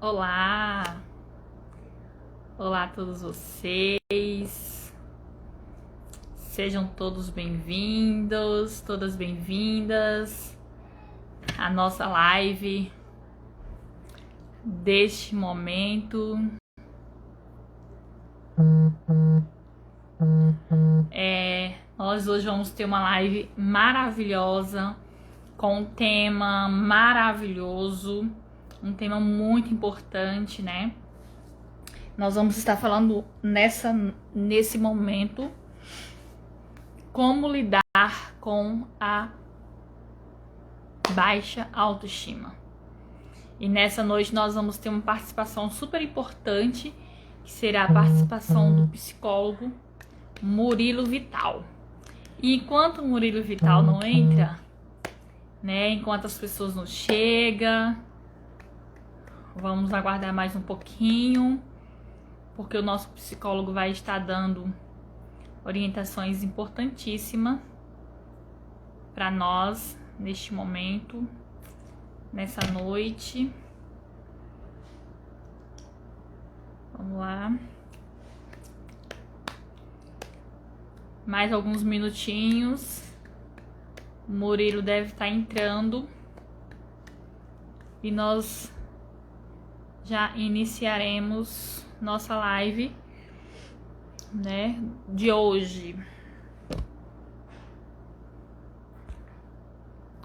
Olá, olá a todos vocês, sejam todos bem-vindos, todas bem-vindas à nossa live deste momento. Nós hoje vamos ter uma live maravilhosa, com um tema maravilhoso, um tema muito importante, né? Nós vamos estar falando nesse momento como lidar com a baixa autoestima. E nessa noite nós vamos ter uma participação super importante, que será a participação do psicólogo Murilo Vital. E enquanto o Murilo Vital não entra, né, enquanto as pessoas não chegam, vamos aguardar mais um pouquinho, porque o nosso psicólogo vai estar dando orientações importantíssimas para nós neste momento, nessa noite. Vamos lá. Mais alguns minutinhos. O Murilo deve estar entrando. E nós já iniciaremos nossa live, né, de hoje.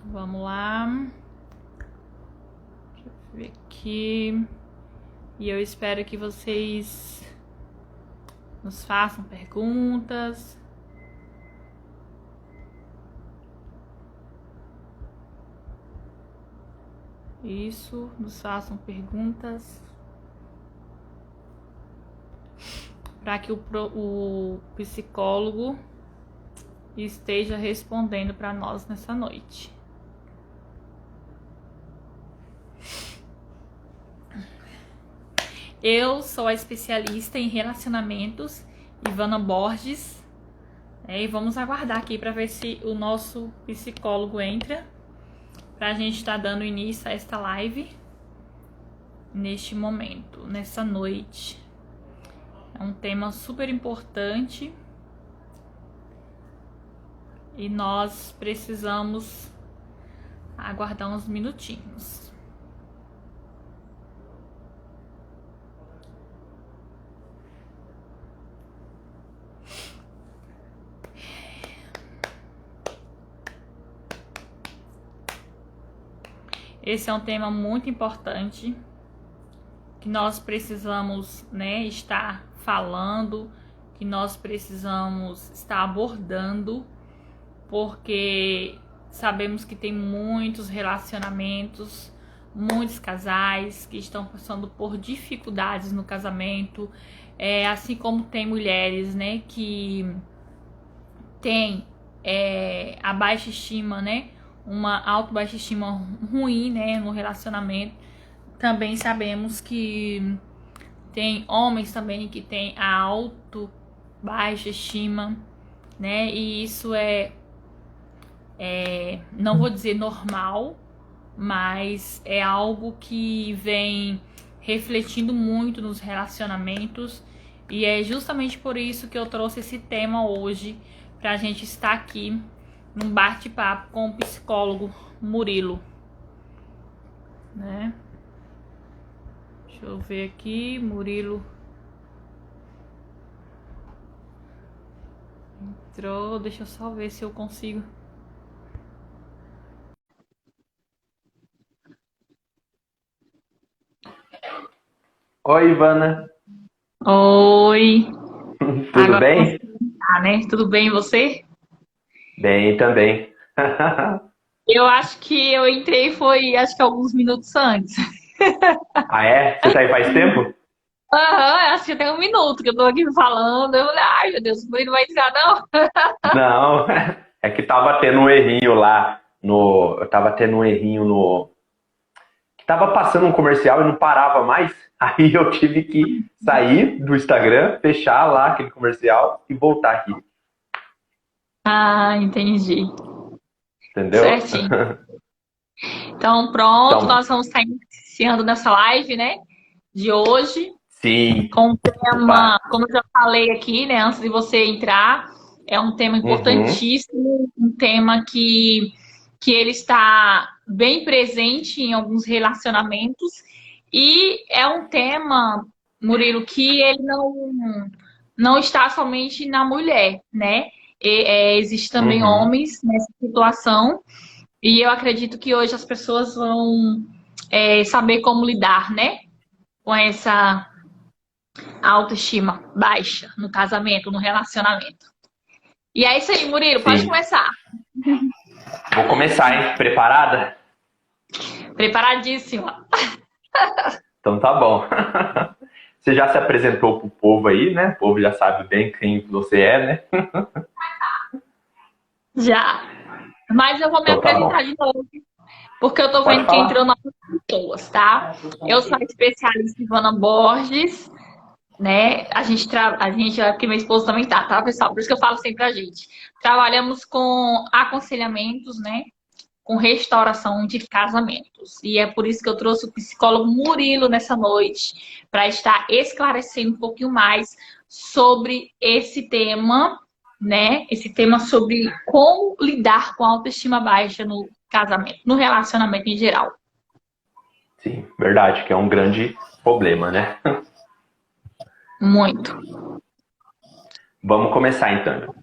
Vamos lá. Deixa eu ver aqui. E eu espero que vocês nos façam perguntas. Isso, nos façam perguntas para que o psicólogo esteja respondendo para nós nessa noite. Eu sou a especialista em relacionamentos, Ivana Borges, e vamos aguardar aqui para ver se o nosso psicólogo entra, para a gente estar dando início a esta live neste momento, nessa noite. É um tema super importante e nós precisamos aguardar uns minutinhos. Esse é um tema muito importante que nós precisamos, né, estar falando, que nós precisamos estar abordando, porque sabemos que tem muitos relacionamentos, muitos casais que estão passando por dificuldades no casamento, assim como tem mulheres, né, que tem a baixa estima, né, uma baixa estima ruim, né, no relacionamento. Também sabemos que tem homens também que tem a baixa estima, né, e isso não vou dizer normal, mas é algo que vem refletindo muito nos relacionamentos, e é justamente por isso que eu trouxe esse tema hoje, pra gente estar aqui num bate-papo com o psicólogo Murilo, né? Deixa eu ver aqui, Murilo entrou, deixa eu só ver se eu consigo. Oi, Ivana. Oi. Tudo Agora bem? tá, né? Tudo bem, e você? Bem também. Eu acho que eu entrei acho que alguns minutos antes. Ah, é? Você tá aí faz tempo? Aham, acho que tem um minuto que eu tô aqui falando. Eu falei, ai meu Deus, o Murilo não vai entrar, não. Não, é que tava tendo um errinho lá no. Eu tava tendo um errinho no. Que tava passando um comercial e não parava mais. Aí eu tive que sair do Instagram, fechar lá aquele comercial e voltar aqui. Ah, entendi. Entendeu? Certinho. Então, pronto, Então, nós vamos estar iniciando nessa live, né? de hoje, Sim. com um Opa. tema, como eu já falei aqui, né, antes de você entrar, é um tema Uhum. importantíssimo, um tema que ele está bem presente em alguns relacionamentos, e é um tema, Murilo, que ele não está somente na mulher, né? Existe também Uhum. homens nessa situação, e eu acredito que hoje as pessoas vão saber como lidar, né? Com essa autoestima baixa no casamento, no relacionamento. E é isso aí, Murilo, pode Sim. começar. Vou começar, hein? Preparada? Preparadíssima. Então tá bom. Você já se apresentou pro povo aí, né? O povo já sabe bem quem você é, né? Já. Mas eu vou me Então tá apresentar bom. de novo, porque eu tô Pode vendo que entrou falar. novas pessoas, tá? Eu sou a especialista Ivana Borges, né? A gente, porque meu esposo também tá, pessoal? Por isso que eu falo sempre a gente. Trabalhamos com aconselhamentos, né? Com restauração de casamentos. E é por isso que eu trouxe o psicólogo Murilo nessa noite, para estar esclarecendo um pouquinho mais sobre esse tema, né? Esse tema sobre como lidar com a autoestima baixa no casamento, no relacionamento em geral. Sim, verdade, que é um grande problema, né? Muito. Vamos começar então.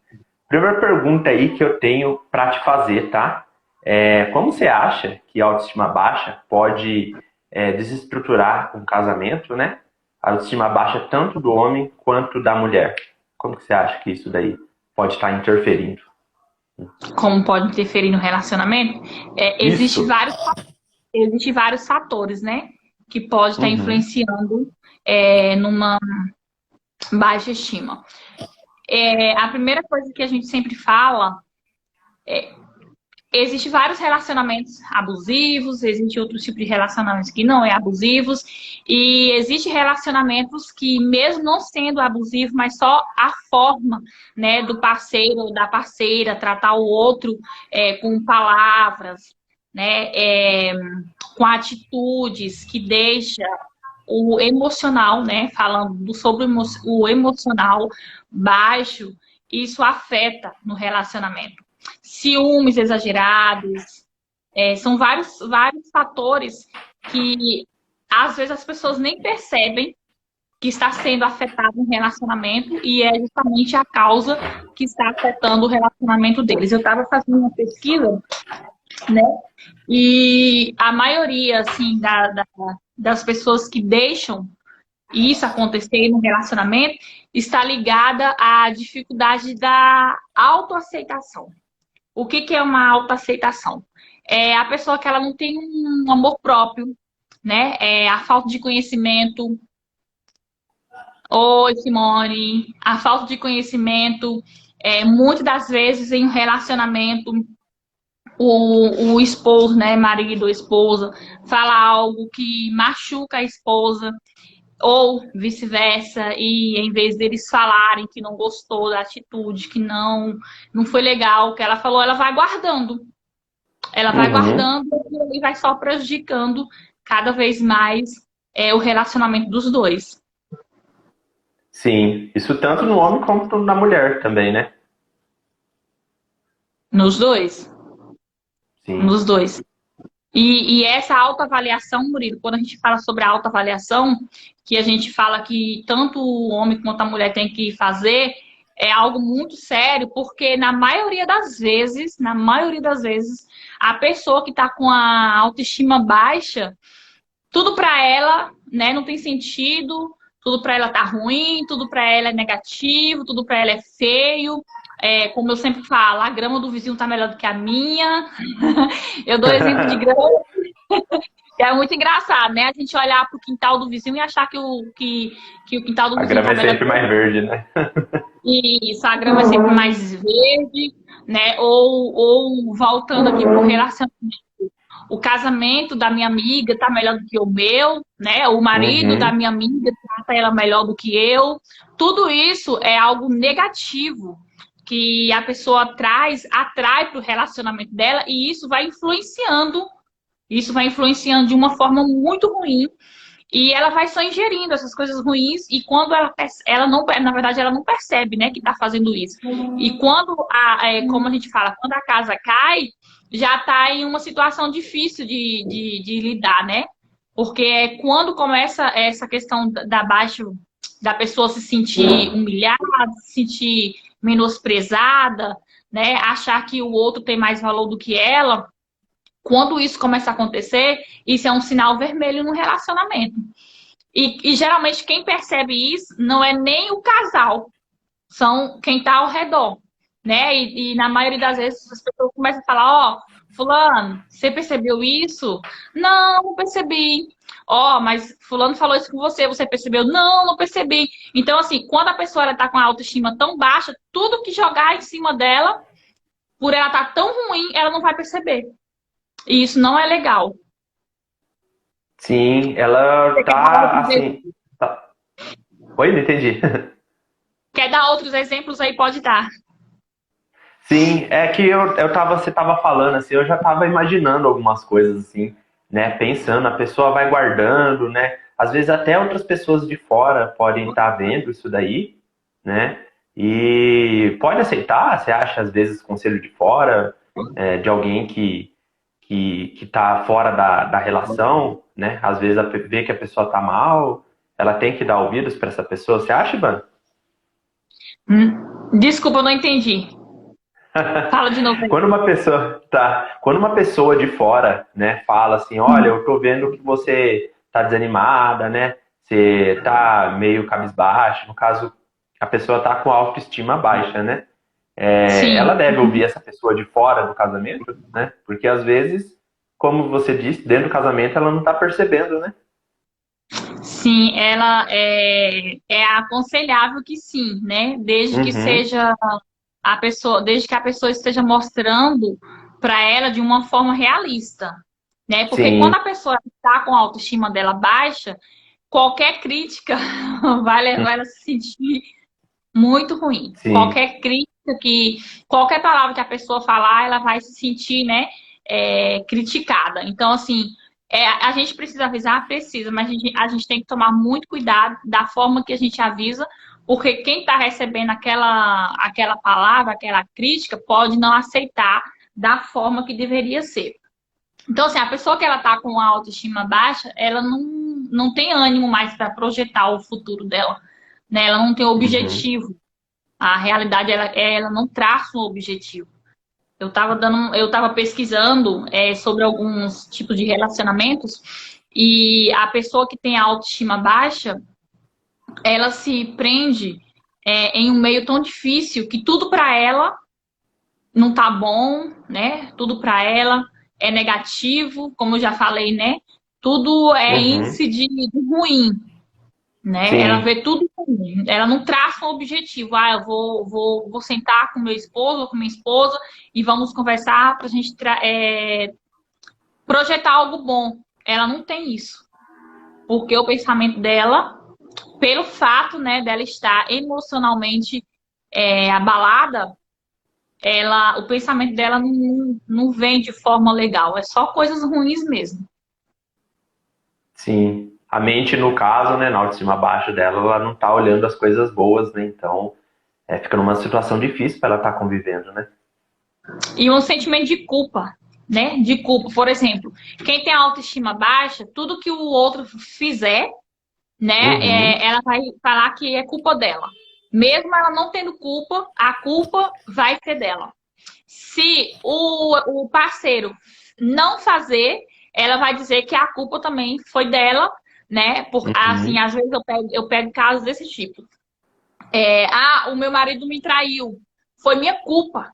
Primeira pergunta aí que eu tenho para te fazer, tá? Como você acha que a autoestima baixa pode desestruturar um casamento, né? A autoestima baixa tanto do homem quanto da mulher. Como que você acha que isso daí pode estar interferindo? Como pode interferir no relacionamento? Existe Isso. vários fatores, né? Que pode estar Uhum. influenciando numa baixa estima. A primeira coisa que a gente sempre fala, existe vários relacionamentos abusivos, existe outros tipos de relacionamentos que não é abusivos, e existe relacionamentos que, mesmo não sendo abusivo, mas só a forma, né, do parceiro ou da parceira tratar o outro com palavras, né, com atitudes que deixa o emocional, né, falando sobre o emocional baixo, isso afeta no relacionamento. Ciúmes exagerados, são vários fatores que às vezes as pessoas nem percebem que está sendo afetado um relacionamento, e é justamente a causa que está afetando o relacionamento deles. Eu estava fazendo uma pesquisa, né? E a maioria, assim, das pessoas que deixam isso acontecer no relacionamento está ligada à dificuldade da autoaceitação. O que é uma autoaceitação? É a pessoa que ela não tem um amor próprio, né? É a falta de conhecimento. Oi, Simone. A falta de conhecimento, muitas das vezes em um relacionamento, o esposo, né, marido ou esposa, fala algo que machuca a esposa, ou vice-versa, e em vez deles falarem que não gostou da atitude, que não foi legal o que ela falou, ela vai guardando. Ela vai Uhum. guardando e vai só prejudicando cada vez mais o relacionamento dos dois. Sim, isso tanto no homem quanto na mulher também, né? Nos dois. Sim. Nos dois. E essa autoavaliação, Murilo, quando a gente fala sobre a autoavaliação, que a gente fala que tanto o homem quanto a mulher tem que fazer, é algo muito sério, porque na maioria das vezes, a pessoa que está com a autoestima baixa, tudo para ela, né, não tem sentido, tudo para ela tá ruim, tudo para ela é negativo, tudo para ela é feio. Como eu sempre falo, a grama do vizinho tá melhor do que a minha. Eu dou exemplo de grama, que é muito engraçado, né? A gente olhar pro quintal do vizinho e achar que o quintal do A vizinho grama tá é melhor do sempre que o mais meu. verde, né? E isso, a grama é sempre mais verde, né? Ou voltando aqui pro relacionamento. O casamento da minha amiga tá melhor do que o meu, né? O marido da Uhum. minha amiga trata ela melhor do que eu. Tudo isso é algo negativo que a pessoa atrai para o relacionamento dela, e isso vai influenciando de uma forma muito ruim. E ela vai só ingerindo essas coisas ruins e quando ela não, na verdade, ela não percebe, né, que está fazendo isso. E quando, como a gente fala, quando a casa cai, já está em uma situação difícil de lidar, né? Porque é quando começa essa questão da baixa, da pessoa se sentir humilhada, se sentir menosprezada, né? Achar que o outro tem mais valor do que ela. Quando isso começa a acontecer, isso é um sinal vermelho no relacionamento. E geralmente quem percebe isso não é nem o casal, são quem está ao redor, né? E na maioria das vezes as pessoas começam a falar, ó, fulano, você percebeu isso? Não, não percebi. Ó, mas fulano falou isso com você, você percebeu? Não, não percebi. Então, assim, quando a pessoa está com a autoestima tão baixa, tudo que jogar em cima dela, por ela estar tão ruim, ela não vai perceber. E isso não é legal. Sim, ela Você quer dar tá outros, assim. Tá. Oi, não entendi. quer dar outros exemplos aí? Pode dar. Sim, é que você tava falando assim, eu já tava imaginando algumas coisas assim, né? Pensando, a pessoa vai guardando, né? Às vezes até outras pessoas de fora podem estar vendo isso daí, né? E pode aceitar, você acha, às vezes, conselho de fora, de alguém que tá fora da relação, né? Às vezes vê que a pessoa tá mal, ela tem que dar ouvidos para essa pessoa. Você acha, Ivan? Desculpa, eu não entendi. Fala de novo aí. Quando uma pessoa de fora, né, fala assim, olha, eu tô vendo que você tá desanimada, né? Você tá meio cabisbaixa, no caso, a pessoa tá com a autoestima baixa, né? Ela Sim, deve ouvir essa pessoa de fora do casamento, né? Porque às vezes, como você disse, dentro do casamento ela não tá percebendo, né? sim, ela é aconselhável que sim, né? Desde que Uhum, seja a pessoa, desde que a pessoa esteja mostrando para ela de uma forma realista, né? Porque quando sim, a pessoa está com a autoestima dela baixa, qualquer crítica vai levar ela a se sentir muito ruim. sim, Qualquer palavra que a pessoa falar, ela vai se sentir, né, criticada. Então, assim, a gente precisa avisar, precisa, mas a gente tem que tomar muito cuidado da forma que a gente avisa, porque quem está recebendo aquela palavra, aquela crítica, pode não aceitar da forma que deveria ser. Então, assim, a pessoa que ela está com a autoestima baixa, ela não tem ânimo mais para projetar o futuro dela, né? Ela não tem uhum, objetivo. A realidade, ela não traça um objetivo. Eu estava pesquisando sobre alguns tipos de relacionamentos e a pessoa que tem a autoestima baixa, ela se prende em um meio tão difícil que tudo para ela não tá bom, né? Tudo para ela é negativo, como eu já falei, né? Tudo é uhum, índice de ruim, né? Ela sim, vê tudo ruim. Ela não traça um objetivo. Ah, eu vou sentar com meu esposo ou com minha esposa e vamos conversar para a gente projetar algo bom. Ela não tem isso. Porque o pensamento dela, pelo fato, né, dela estar emocionalmente abalada, o pensamento dela não vem de forma legal. É só coisas ruins mesmo. sim. A mente, no caso, né, na autoestima baixa dela, ela não tá olhando as coisas boas, né? Então, fica numa situação difícil para ela estar convivendo, né? E um sentimento de culpa, né? De culpa. Por exemplo, quem tem a autoestima baixa, tudo que o outro fizer, né? Uhum, Ela vai falar que é culpa dela. Mesmo ela não tendo culpa, a culpa vai ser dela. Se o parceiro não fazer, ela vai dizer que a culpa também foi dela, né? Assim, uhum, às vezes eu pego casos desse tipo. O meu marido me traiu. Foi minha culpa.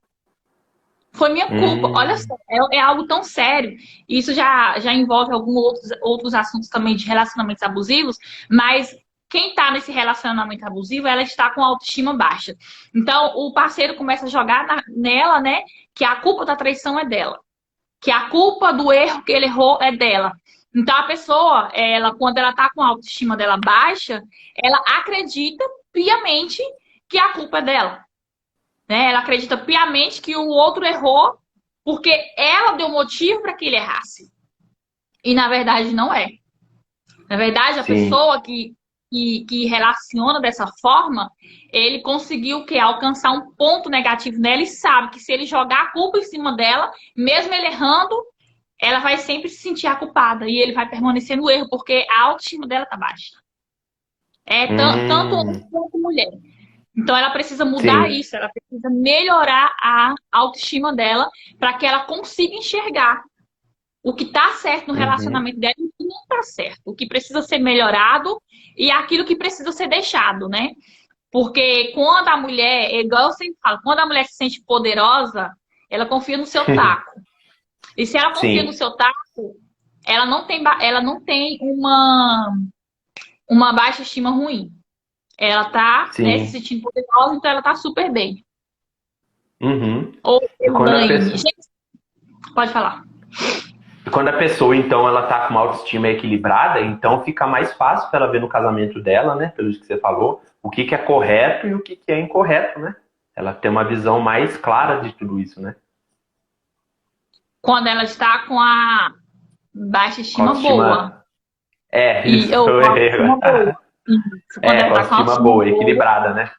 Foi minha culpa. Olha uhum, só, é algo tão sério. Isso já envolve alguns outros assuntos também de relacionamentos abusivos, mas quem está nesse relacionamento abusivo, ela está com autoestima baixa. Então, o parceiro começa a jogar nela, né, que a culpa da traição é dela, que a culpa do erro que ele errou é dela. Então, a pessoa, quando ela está com a autoestima dela baixa, ela acredita piamente que a culpa é dela, né? Ela acredita piamente que o outro errou porque ela deu motivo para que ele errasse. E na verdade não é. Na verdade, a Sim. pessoa que relaciona dessa forma, ele conseguiu o quê? Alcançar um ponto negativo nela e sabe que se ele jogar a culpa em cima dela, mesmo ele errando, ela vai sempre se sentir a culpada e ele vai permanecer no erro, porque a autoestima dela tá baixa. É tanto homem Hum, quanto mulher. Então ela precisa mudar sim. isso, ela precisa melhorar a autoestima dela para que ela consiga enxergar o que está certo no Uhum. relacionamento dela e o que não está certo, o que precisa ser melhorado e aquilo que precisa ser deixado, né? Porque quando a mulher, é igual eu sempre falo, quando a mulher se sente poderosa, ela confia no seu taco. E se ela confia no Sim, seu taco, ela não tem uma baixa estima ruim. Ela tá, né, se sim. sentindo poderosa, então ela tá super bem. Uhum. Ou E quando a Elaine. pessoa, Gente, pode falar. e quando a pessoa, então, ela tá com uma autoestima equilibrada, então fica mais fácil para ela ver no casamento dela, né? Pelo que você falou, o que que é correto e o que que é incorreto, né? Ela tem uma visão mais clara de tudo isso, né? Quando ela está com a baixa Com a estima boa. autoestima. É, E isso eu foi com o a erro. autoestima boa. Isso, quando É, ela com a tá com a autoestima autoestima boa, boa. equilibrada, né?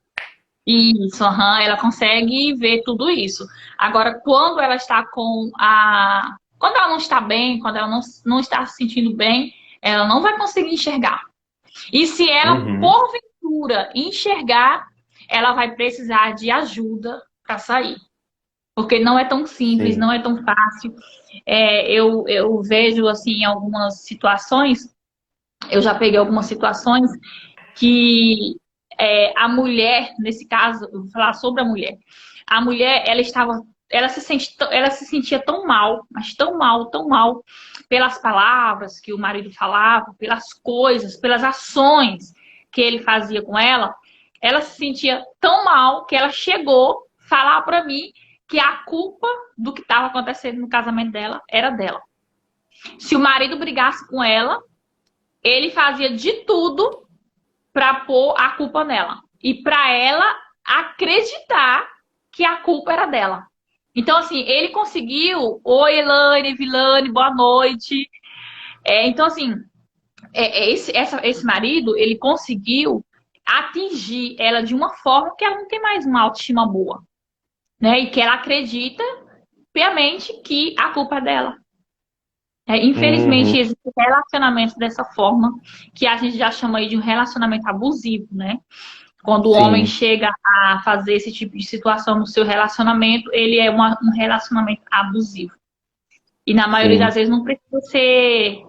Isso, aham, ela consegue ver tudo isso. Agora, quando ela está com a. Quando ela não está bem, quando ela não está se sentindo bem, ela não vai conseguir enxergar. E se ela, Uhum. porventura, enxergar, ela vai precisar de ajuda para sair. Porque não é tão simples, não Sim. é tão fácil. Eu vejo, assim, algumas situações, eu já peguei algumas situações que a mulher, nesse caso, eu vou falar sobre a mulher, ela estava, ela se sentia tão mal, mas tão mal, pelas palavras que o marido falava, pelas coisas, pelas ações que ele fazia com ela se sentia tão mal que ela chegou a falar para mim que a culpa do que estava acontecendo no casamento dela era dela. Se o marido brigasse com ela, ele fazia de tudo para pôr a culpa nela e para ela acreditar que a culpa era dela. Então, assim, ele conseguiu. Oi, Elaine, Vilane, boa noite. Então, assim, esse marido, ele conseguiu atingir ela de uma forma que ela não tem mais uma autoestima boa, né? E que ela acredita piamente que a culpa é dela. Infelizmente, Uhum. existe relacionamento dessa forma, que a gente já chama aí de um relacionamento abusivo, né? Quando o homem Sim. chega a fazer esse tipo de situação no seu relacionamento, ele é um relacionamento abusivo. E na maioria das Sim. vezes não precisa ser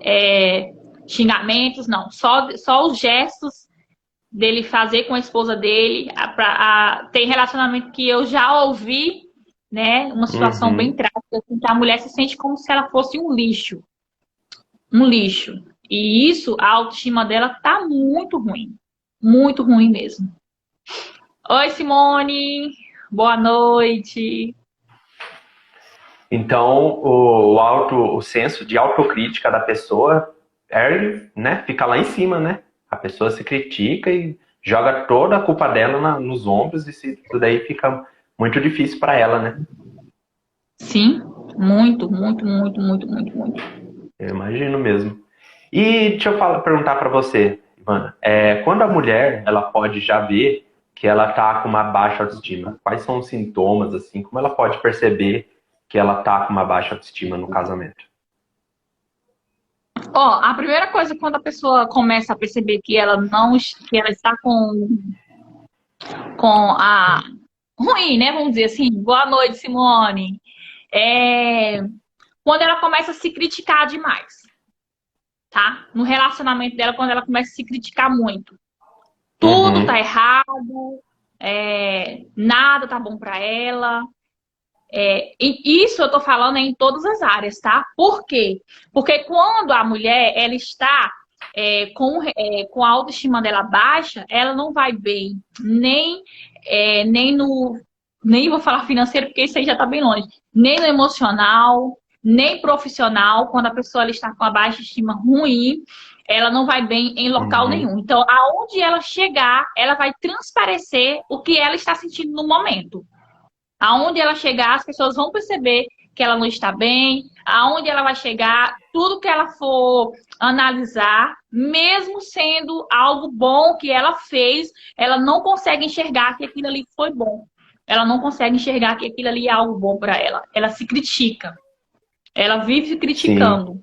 xingamentos, não. Só os gestos dele fazer com a esposa dele. Tem relacionamento que eu já ouvi, né? Uma situação bem Uhum. trágica, assim, que a mulher se sente como se ela fosse um lixo. Um lixo. E isso, a autoestima dela tá muito ruim. Muito ruim mesmo. Oi, Simone. Boa noite. Então, o senso de autocrítica da pessoa né, fica lá em cima, né? A pessoa se critica e joga toda a culpa dela nos ombros e isso daí fica muito difícil para ela, né? Sim, muito, muito, muito, muito, muito, muito. Eu imagino mesmo. E deixa eu perguntar para você, Ivana, quando a mulher ela pode já ver que ela tá com uma baixa autoestima, quais são os sintomas, assim, como ela pode perceber que ela tá com uma baixa autoestima no casamento? Ó, a primeira coisa quando a pessoa começa a perceber que ela não, que ela está com a ruim, né? Vamos dizer assim. Boa noite, Simone. É quando ela começa a se criticar demais, tá? No relacionamento dela, quando ela começa a se criticar muito. Tudo tá Uhum, errado, nada tá bom pra ela. E isso eu tô falando em todas as áreas, tá? Por quê? Porque quando a mulher ela está com a autoestima dela baixa, ela não vai bem nem no. Nem vou falar financeiro, porque isso aí já tá bem longe. Nem no emocional, nem profissional. Quando a pessoa ela está com a baixa estima ruim, ela não vai bem em local uhum, nenhum. Então, aonde ela chegar, ela vai transparecer o que ela está sentindo no momento. Aonde ela chegar, as pessoas vão perceber que ela não está bem, aonde ela vai chegar, tudo que ela for analisar, mesmo sendo algo bom que ela fez, ela não consegue enxergar que aquilo ali foi bom. Ela não consegue enxergar que aquilo ali é algo bom para ela. Ela se critica. Ela vive Sim. criticando.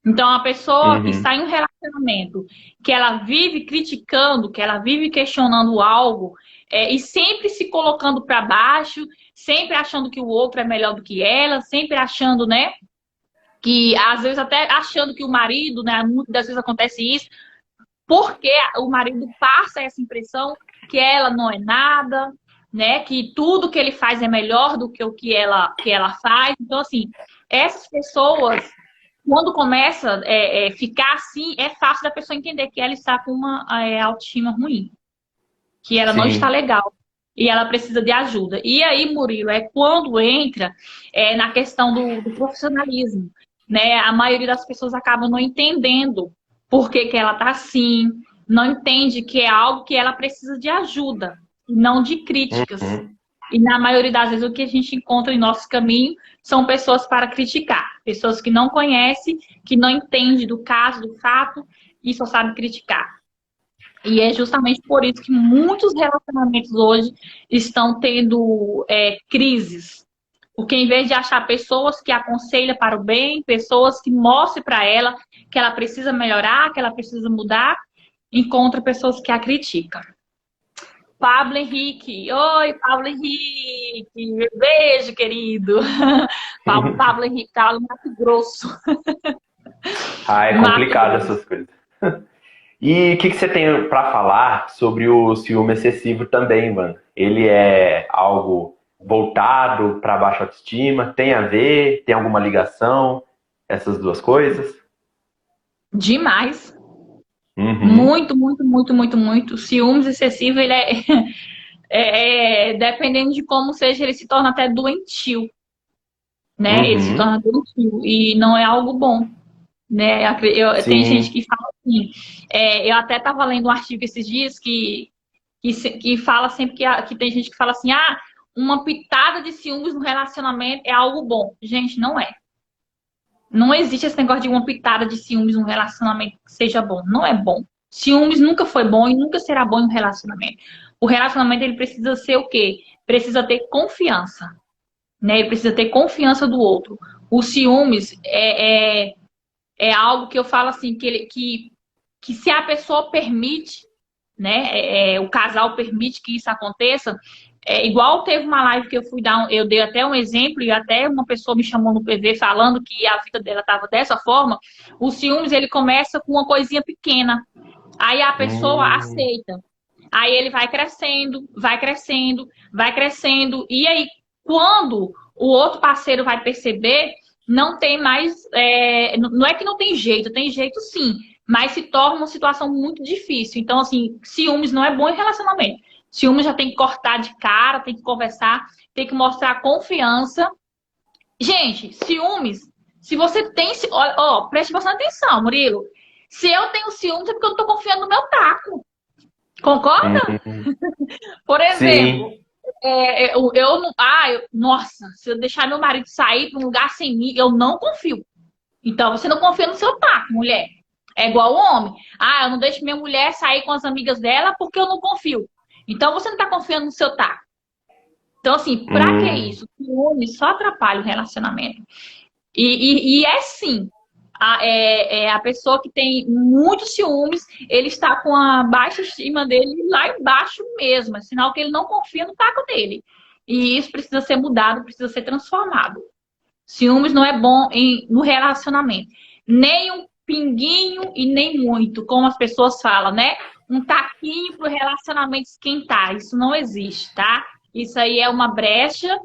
Então, a pessoa que Uhum. está em um relacionamento, que ela vive criticando, que ela vive questionando algo, e sempre se colocando para baixo, sempre achando que o outro é melhor do que ela, sempre achando, né, que às vezes até achando que o marido, né, muitas das vezes acontece isso, porque o marido passa essa impressão que ela não é nada, né, que tudo que ele faz é melhor do que o que ela faz. Então, assim, essas pessoas quando começa a ficar assim, é fácil da pessoa entender que ela está com uma autoestima ruim, que ela não está Sim. legal e ela precisa de ajuda. E aí, Murilo, é quando entra na questão do profissionalismo, né? A maioria das pessoas acaba não entendendo por que que ela está assim, não entende que é algo que ela precisa de ajuda, não de críticas. Uhum. E na maioria das vezes o que a gente encontra em nosso caminho são pessoas para criticar, pessoas que não conhecem, que não entendem do caso, do fato e só sabem criticar. E é justamente por isso que muitos relacionamentos hoje estão tendo crises. Porque em vez de achar pessoas que aconselham para o bem, pessoas que mostrem para ela que ela precisa melhorar, que ela precisa mudar, encontra pessoas que a criticam. Pablo Henrique. Oi, Pablo Henrique. Beijo, querido. Pablo Henrique tá lá no Mato Grosso. Ah, é Mato complicado Grosso. essas coisas. E o que você tem para falar sobre o ciúme excessivo também, mano? Ele é algo voltado para baixa autoestima? Tem a ver? Tem alguma ligação? Essas duas coisas? Demais. Uhum. Muito, muito, muito, muito, muito. Ciúmes excessivo, ele dependendo de como seja, ele se torna até doentio, né? Ele se Uhum. torna doentio e não é algo bom, né? Tem gente Sim. que fala assim, eu até estava lendo um artigo esses dias que fala sempre que tem gente que fala assim, uma pitada de ciúmes no relacionamento é algo bom. Gente, não é. Não existe esse negócio de uma pitada de ciúmes num relacionamento que seja bom. Não é bom. Ciúmes nunca foi bom e nunca será bom em um relacionamento. O relacionamento ele precisa ser o quê? Precisa ter confiança, né? Ele precisa ter confiança do outro. O ciúmes é algo que eu falo assim que se a pessoa permite, né? O casal permite que isso aconteça. Igual teve uma live que eu fui dar, eu dei até um exemplo e até uma pessoa me chamou no PV falando que a vida dela estava dessa forma. O ciúmes ele começa com uma coisinha pequena, aí a pessoa Hum. aceita, aí ele vai crescendo, vai crescendo, vai crescendo e aí quando o outro parceiro vai perceber, não tem mais, não é que não tem jeito sim, mas se torna uma situação muito difícil. Então, assim, ciúmes não é bom em relacionamento. Ciúmes já tem que cortar de cara, tem que conversar, tem que mostrar confiança. Gente, ciúmes, se você tem. Ó, preste bastante atenção, Murilo. Se eu tenho ciúmes é porque eu não tô confiando no meu taco. Concorda? Hum. Por exemplo, Sim. eu não. Nossa, se eu deixar meu marido sair para um lugar sem mim, eu não confio. Então você não confia no seu taco, mulher. É igual o homem. Eu não deixo minha mulher sair com as amigas dela porque eu não confio. Então você não tá confiando no seu taco. Então, assim, pra que Hum. isso? O homem só atrapalha o relacionamento. E é sim. A pessoa que tem muitos ciúmes, ele está com a baixa estima dele lá embaixo mesmo. É sinal que ele não confia no taco dele. E isso precisa ser mudado, precisa ser transformado. Ciúmes não é bom no relacionamento. Nem um pinguinho e nem muito, como as pessoas falam, né? Um taquinho para o relacionamento esquentar. Isso não existe, tá? Isso aí é uma brecha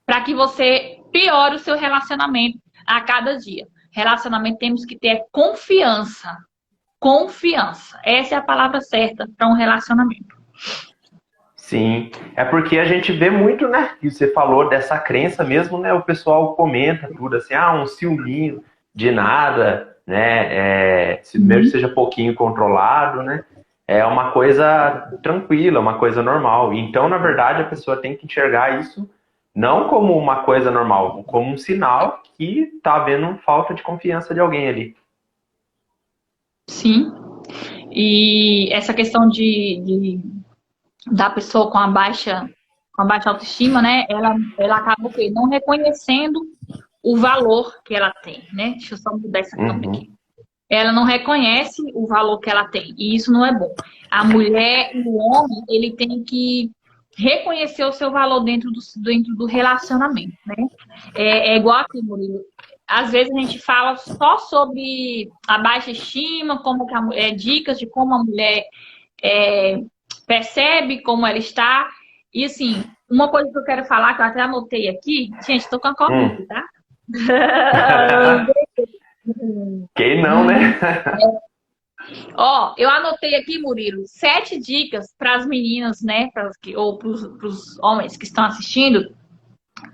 para que você piore o seu relacionamento a cada dia. Relacionamento temos que ter confiança. Confiança. Essa é a palavra certa para um relacionamento. Sim, é porque a gente vê muito, né? Que você falou dessa crença mesmo, né? O pessoal comenta tudo assim, um ciúminho de nada, né? Se mesmo que seja pouquinho controlado, né? É uma coisa tranquila, uma coisa normal. Então, na verdade, a pessoa tem que enxergar isso Não como uma coisa normal, como um sinal que tá havendo falta de confiança de alguém ali. Sim. E essa questão da pessoa com a baixa autoestima, né? Ela acaba o quê? Não reconhecendo o valor que ela tem, né? Deixa eu só mudar essa câmera Uhum, aqui. Ela não reconhece o valor que ela tem. E isso não é bom. A mulher e o homem, ele tem que reconhecer o seu valor dentro do relacionamento, né? É igual aqui, Murilo. Às vezes a gente fala só sobre a baixa estima, como que dicas de como a mulher é, percebe como ela está. E assim, uma coisa que eu quero falar, que eu até anotei aqui, gente, estou com a hum. Covid, tá? Quem não, né? Ó, eu anotei aqui, Murilo, 7 dicas para as meninas, né? Ou para os homens que estão assistindo.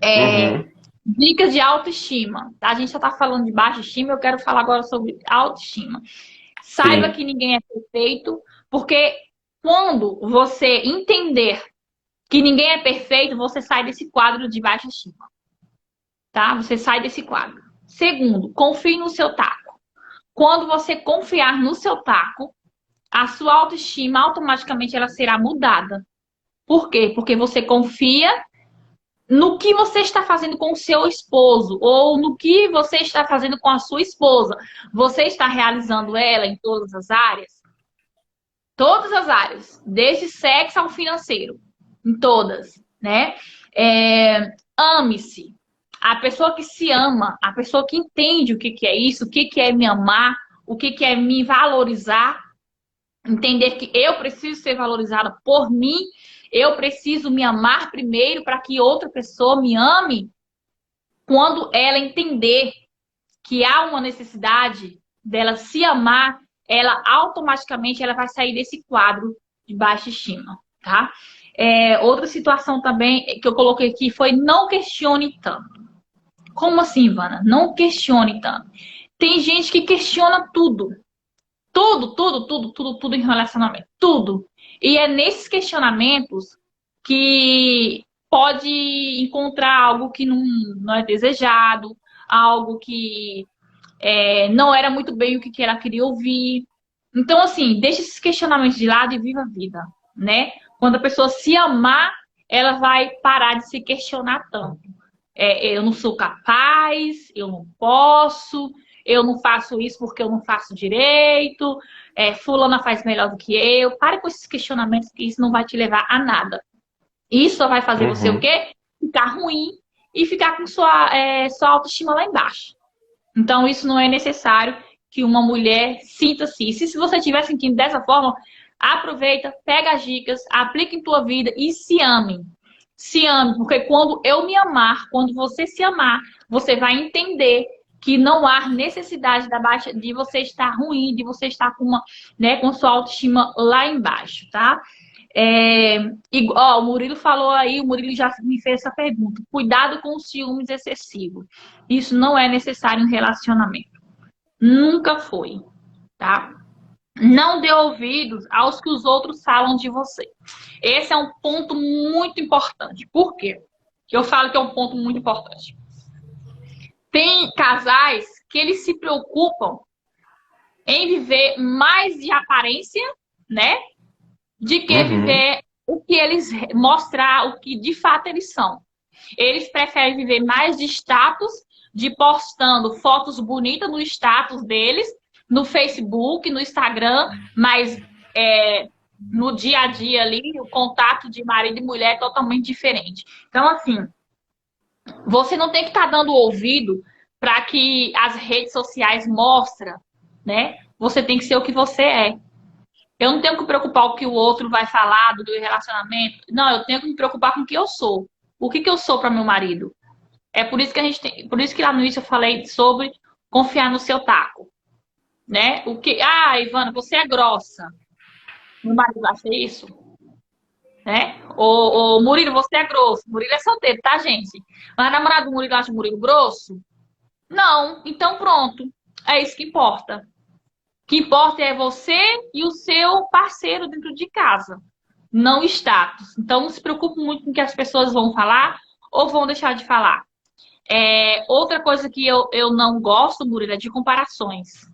É, Uhum, dicas de autoestima. Tá? A gente já está falando de baixa estima, eu quero falar agora sobre autoestima. Saiba sim. que ninguém é perfeito, porque quando você entender que ninguém é perfeito, você sai desse quadro de baixa estima. Tá? Você sai desse quadro. Segundo, confie no seu taco. Quando você confiar no seu taco, a sua autoestima automaticamente ela será mudada. Por quê? Porque você confia no que você está fazendo com o seu esposo ou no que você está fazendo com a sua esposa. Você está realizando ela em todas as áreas? Todas as áreas, desde sexo ao financeiro, em todas, né? Ame-se. A pessoa que se ama, a pessoa que entende o que é isso, o que é me amar, o que é me valorizar, entender que eu preciso ser valorizada por mim, eu preciso me amar primeiro para que outra pessoa me ame. Quando ela entender que há uma necessidade dela se amar, ela automaticamente ela vai sair desse quadro de baixa estima, tá? Outra situação também que eu coloquei aqui foi não questione tanto. Como assim, Ivana? Não questione tanto. Tem gente que questiona tudo. Tudo em relacionamento. Tudo. E é nesses questionamentos que pode encontrar algo que não é desejado, algo que não era muito bem o que ela queria ouvir. Então, assim, deixa esses questionamentos de lado e viva a vida, né? Quando a pessoa se amar, ela vai parar de se questionar tanto. Eu não sou capaz, eu não posso, eu não faço isso porque eu não faço direito, fulana faz melhor do que eu. Pare com esses questionamentos, que isso não vai te levar a nada. Isso só vai fazer você o Uhum. quê? Ficar ruim e ficar com sua autoestima lá embaixo. Então, isso não é necessário que uma mulher sinta-se. E se você estiver sentindo dessa forma, aproveita, pega as dicas, aplica em tua vida e se ame. Se ame, porque quando eu me amar, quando você se amar, você vai entender que não há necessidade de você estar ruim, de você estar com sua autoestima lá embaixo, tá? O Murilo falou aí, o Murilo já me fez essa pergunta. Cuidado com os ciúmes excessivos. Isso não é necessário em relacionamento. Nunca foi, tá? Não dê ouvidos aos que os outros falam de você. Esse é um ponto muito importante. Por quê? Eu falo que é um ponto muito importante. Tem casais que eles se preocupam em viver mais de aparência, né? De que Uhum. viver o que eles mostrar, o que de fato eles são. Eles preferem viver mais de status, de postando fotos bonitas no status deles, no Facebook, no Instagram, mas no dia a dia ali, o contato de marido e mulher é totalmente diferente. Então, assim, você não tem que estar dando ouvido para que as redes sociais mostrem, né? Você tem que ser o que você é. Eu não tenho que me preocupar com o que o outro vai falar do relacionamento. Não, eu tenho que me preocupar com o que eu sou. O que eu sou para meu marido? É por isso que por isso que lá no início eu falei sobre confiar no seu taco, né? Ivana, você é grossa. Meu marido acha isso, né? Murilo, você é grosso. Murilo é solteiro, tá, gente? Mas a namorada do Murilo acha o Murilo grosso? Não. Então pronto. É isso que importa. O que importa é você e o seu parceiro dentro de casa, não status. Então não se preocupe muito com o que as pessoas vão falar ou vão deixar de falar. Outra coisa que eu não gosto, Murilo, é de comparações,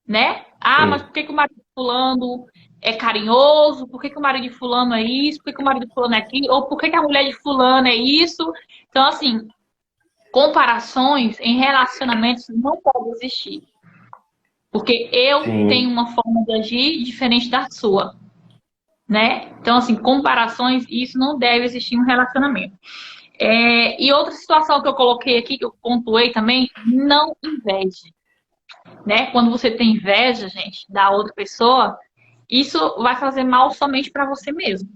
né? Ah, mas Sim, por que que o marido de fulano é carinhoso? Por que que o marido de fulano é isso? Por que que o marido de fulano é aquilo? Ou por que que a mulher de fulano é isso? Então, assim, comparações em relacionamentos não podem existir. Porque eu tenho sim, uma forma de agir diferente da sua, né? Então, assim, comparações, isso não deve existir em um relacionamento. E outra situação que eu coloquei aqui, que eu pontuei também, não inveje, né? Quando você tem inveja, gente, da outra pessoa, isso vai fazer mal somente para você mesmo,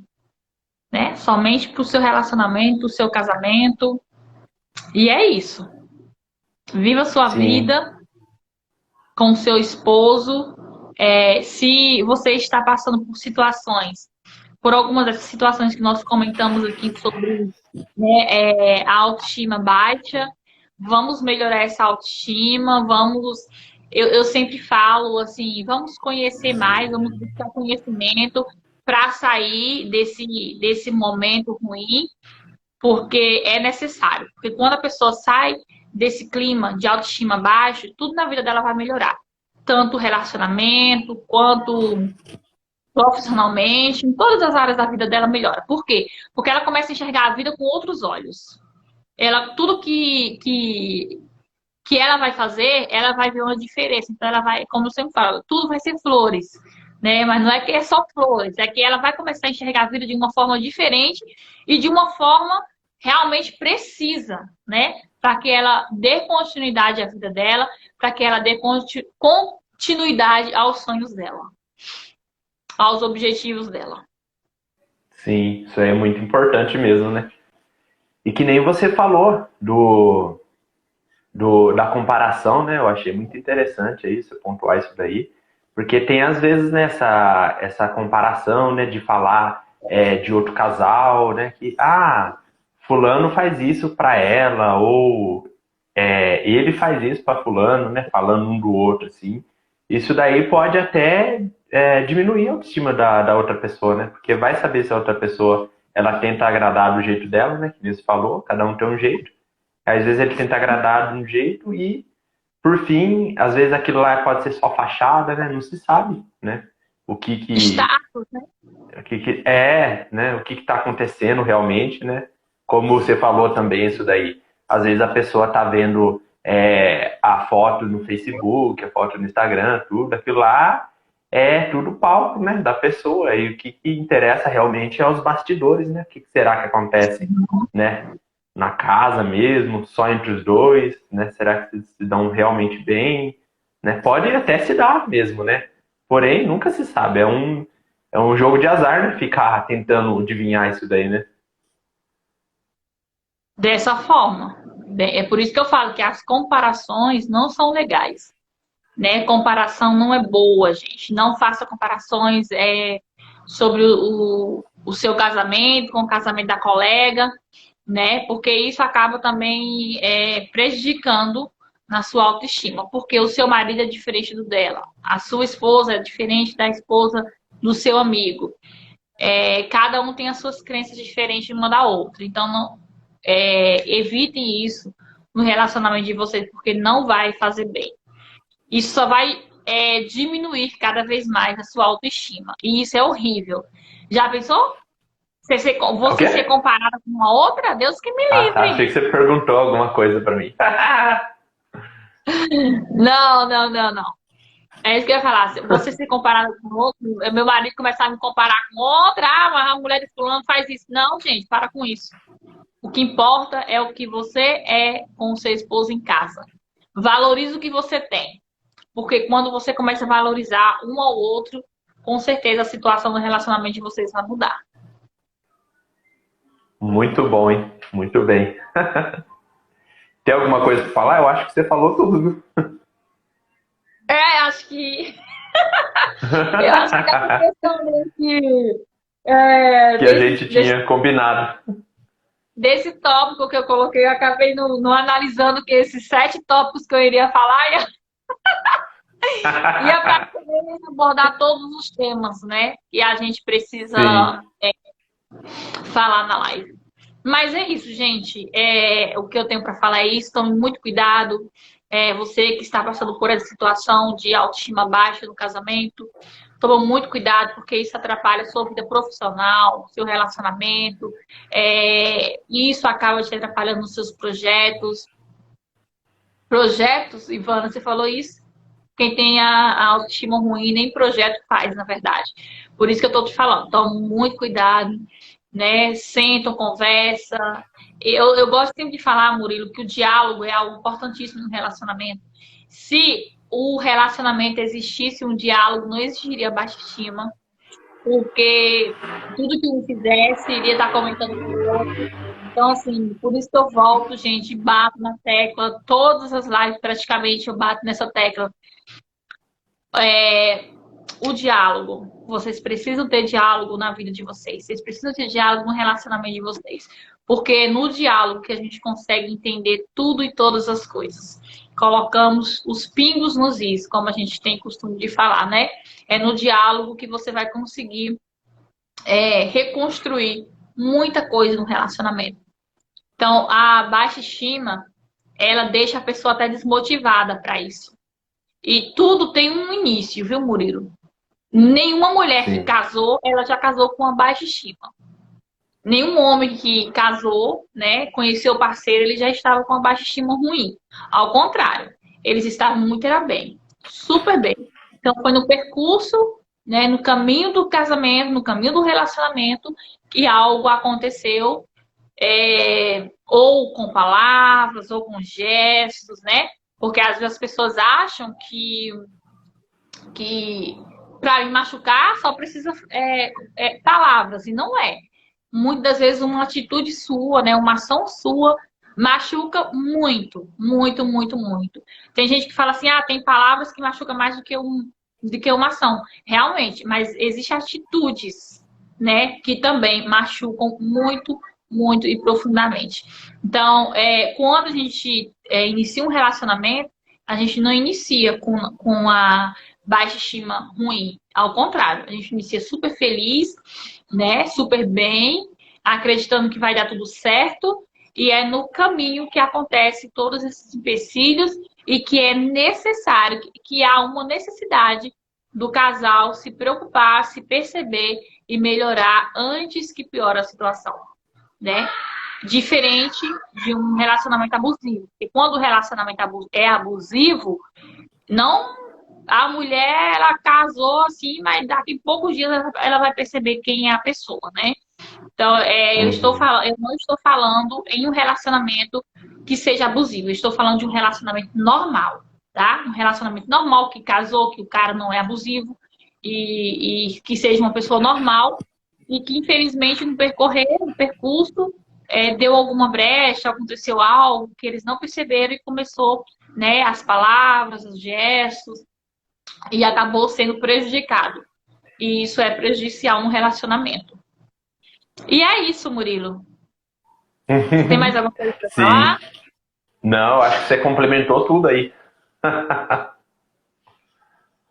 né? Somente para o seu relacionamento, o seu casamento. E é isso. Viva a sua sim. vida com o seu esposo. Se você está passando por situações, por algumas dessas situações que nós comentamos aqui sobre, né, a autoestima baixa, vamos melhorar essa autoestima, vamos. Eu sempre falo assim, vamos conhecer mais, vamos buscar conhecimento para sair desse momento ruim, porque é necessário. Porque quando a pessoa sai desse clima de autoestima baixo, tudo na vida dela vai melhorar. Tanto o relacionamento, quanto profissionalmente, em todas as áreas da vida dela melhora. Por quê? Porque ela começa a enxergar a vida com outros olhos. Tudo que ela vai fazer, ela vai ver uma diferença. Então, ela vai, como eu sempre falo, tudo vai ser flores, né? Mas não é que é só flores, é que ela vai começar a enxergar a vida de uma forma diferente e de uma forma realmente precisa, né? Para que ela dê continuidade à vida dela, para que ela dê continuidade aos sonhos dela, aos objetivos dela. Sim, isso aí é muito importante mesmo, né? E que nem você falou da comparação, né? Eu achei muito interessante aí você pontuar isso daí, porque tem às vezes nessa essa comparação, né, de falar de outro casal, né, que fulano faz isso para ela ou ele faz isso para fulano, né, falando um do outro assim. Isso daí pode até diminuir a autoestima da outra pessoa, né? Porque vai saber se a outra pessoa ela tenta agradar do jeito dela, né? Que você falou, cada um tem um jeito. Às vezes ele tenta agradar de um jeito e, por fim, às vezes aquilo lá pode ser só fachada, né? Não se sabe, né? O que que, Status, né? o que, que é, né? O que está acontecendo realmente, né? Como você falou também isso daí. Às vezes a pessoa tá vendo a foto no Facebook, a foto no Instagram, tudo, aquilo lá é tudo palco, né? Da pessoa. E o que interessa realmente é os bastidores, né? O que será que acontece, né? Na casa mesmo, só entre os dois, né? Será que se dão realmente bem, né? Pode até se dar mesmo, né? Porém, nunca se sabe. É um jogo de azar, né? Ficar tentando adivinhar isso daí, né? Dessa forma. É por isso que eu falo que as comparações não são legais, né? Comparação não é boa, gente. Não faça comparações sobre o seu casamento com o casamento da colega, né? Porque isso acaba também prejudicando na sua autoestima, porque o seu marido é diferente do dela, a sua esposa é diferente da esposa do seu amigo. Cada um tem as suas crenças diferentes uma da outra. Então, não, evitem isso no relacionamento de vocês, porque não vai fazer bem. Isso só vai diminuir cada vez mais a sua autoestima. E isso é horrível. Já pensou? É o Você ser quê? comparada com uma outra? Deus que me Ah, tá. Achei livre. que você perguntou alguma coisa pra mim. Não, não, não, não. É isso que eu ia falar. Se você ser comparada com outro, meu marido começar a me comparar com outra, mas a mulher de fulano faz isso. Não, gente, para com isso. O que importa é o que você é com o seu esposo em casa. Valorize o que você tem. Porque quando você começa a valorizar um ao outro, com certeza a situação do relacionamento de vocês vai mudar. Muito bom, hein? Muito bem. Tem alguma coisa pra falar? Eu acho que você falou tudo, viu? Acho que. Eu acho que essa questão desse. É, Que a desse, gente desse, tinha combinado. desse tópico que eu coloquei, eu acabei não analisando que esses 7 tópicos que eu iria falar ia praticamente abordar todos os temas, né? Que a gente precisa Sim. falar na live. Mas é isso, gente. O que eu tenho para falar é isso. Tome muito cuidado. Você que está passando por essa situação de autoestima baixa no casamento, tome muito cuidado, porque isso atrapalha a sua vida profissional, seu relacionamento. E isso acaba te atrapalhando nos seus projetos. Projetos, Ivana, você falou isso? Quem tem a autoestima ruim nem projeto faz, na verdade. Por isso que eu tô te falando. Tome muito cuidado, né? Sentam, conversa. Eu gosto sempre de falar, Murilo, que o diálogo é algo importantíssimo no relacionamento. Se o relacionamento existisse um diálogo, não existiria baixa estima, porque tudo que um fizesse iria estar comentando com o outro. Então, assim, por isso que eu volto, gente, bato na tecla, todas as lives praticamente eu bato nessa tecla. O diálogo. Vocês precisam ter diálogo na vida de vocês. Vocês precisam ter diálogo no relacionamento de vocês. Porque é no diálogo que a gente consegue entender tudo e todas as coisas. Colocamos os pingos nos is, como a gente tem costume de falar, né? É no diálogo que você vai conseguir reconstruir muita coisa no relacionamento. Então, a baixa estima, ela deixa a pessoa até desmotivada para isso. E tudo tem um início, viu, Murilo? Nenhuma mulher que Sim. casou, ela já casou com uma baixa estima. Nenhum homem que casou, né, conheceu o parceiro, ele já estava com uma baixa estima ruim. Ao contrário, eles estavam muito era bem, super bem. Então foi no percurso, né, no caminho do casamento, no caminho do relacionamento, que algo aconteceu, ou com palavras, ou com gestos, né? Porque às vezes as pessoas acham que para me machucar só precisa palavras, e não é. Muitas das vezes uma atitude sua, né, uma ação sua, machuca muito, muito, muito, muito. Tem gente que fala assim, tem palavras que machucam mais do que uma ação. Realmente, mas existem atitudes, né, que também machucam muito, muito e profundamente. Então, quando a gente inicia um relacionamento, a gente não inicia com a baixa estima ruim. Ao contrário, a gente inicia super feliz, né? Super bem, acreditando que vai dar tudo certo. E é no caminho que acontece todos esses empecilhos e que é necessário, que há uma necessidade do casal se preocupar, se perceber e melhorar antes que piore a situação, né? Diferente de um relacionamento abusivo. E quando o relacionamento é abusivo, não a mulher, ela casou assim, mas daqui a poucos dias ela vai perceber quem é a pessoa, né? Então, Uhum. eu não estou falando em um relacionamento que seja abusivo, eu estou falando de um relacionamento normal, tá? Um relacionamento normal que casou, que o cara não é abusivo e que seja uma pessoa normal e que, infelizmente, no percurso, deu alguma brecha, aconteceu algo que eles não perceberam e começou, né, as palavras, os gestos, e acabou sendo prejudicado. E isso é prejudicial no relacionamento. E é isso, Murilo. Você tem mais alguma coisa para Sim. falar? Não, acho que você complementou tudo aí.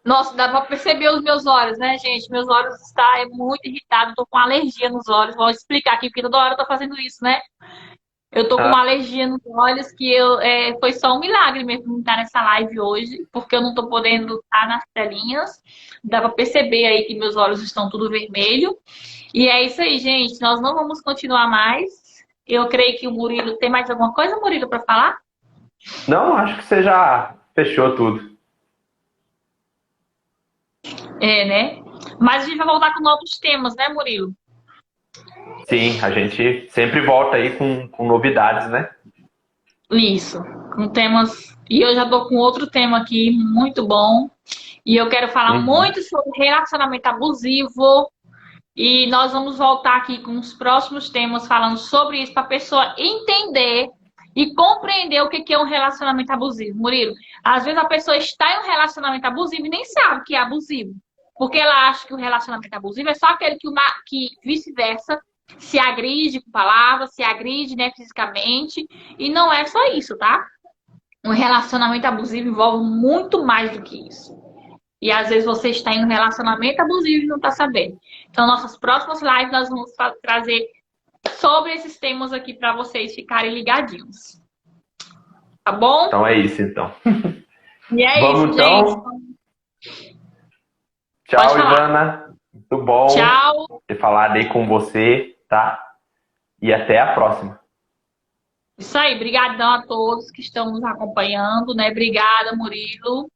Nossa, dá para perceber os meus olhos, né, gente? Meus olhos estão muito irritados, estou com alergia nos olhos. Vou explicar aqui, porque toda hora eu tô fazendo isso, né? Eu tô com uma alergia nos olhos que foi só um milagre mesmo estar nessa live hoje, porque eu não tô podendo estar nas telinhas. Dá para perceber aí que meus olhos estão tudo vermelho. E é isso aí, gente. Nós não vamos continuar mais. Eu creio que o Murilo tem mais alguma coisa, Murilo, para falar? Não, acho que você já fechou tudo. Né? Mas a gente vai voltar com novos temas, né, Murilo? Sim, a gente sempre volta aí com novidades, né? Isso. Com temas. E eu já tô com outro tema aqui muito bom. E eu quero falar Uhum. muito sobre relacionamento abusivo. E nós vamos voltar aqui com os próximos temas falando sobre isso para a pessoa entender e compreender o que é um relacionamento abusivo. Murilo, às vezes a pessoa está em um relacionamento abusivo e nem sabe que é abusivo. Porque ela acha que o relacionamento abusivo é só aquele que vice-versa, se agride com palavras, se agride, né, fisicamente. E não é só isso, tá? Um relacionamento abusivo envolve muito mais do que isso. E às vezes você está em um relacionamento abusivo e não está sabendo. Então, nossas próximas lives nós vamos trazer sobre esses temas aqui para vocês ficarem ligadinhos. Tá bom? Então é isso, então. E é Vamos, isso, então. gente. Tchau, Pode falar. Ivana. Muito bom Tchau. ter falado aí com você, tá? E até a próxima. Isso aí, brigadão a todos que estão nos acompanhando, né? Obrigada, Murilo.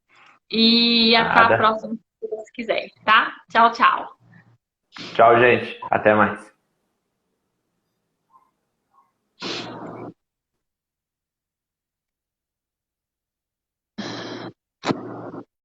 E até a Nada. próxima, se Deus quiser, tá? Tchau, tchau. Tchau, gente. Até mais.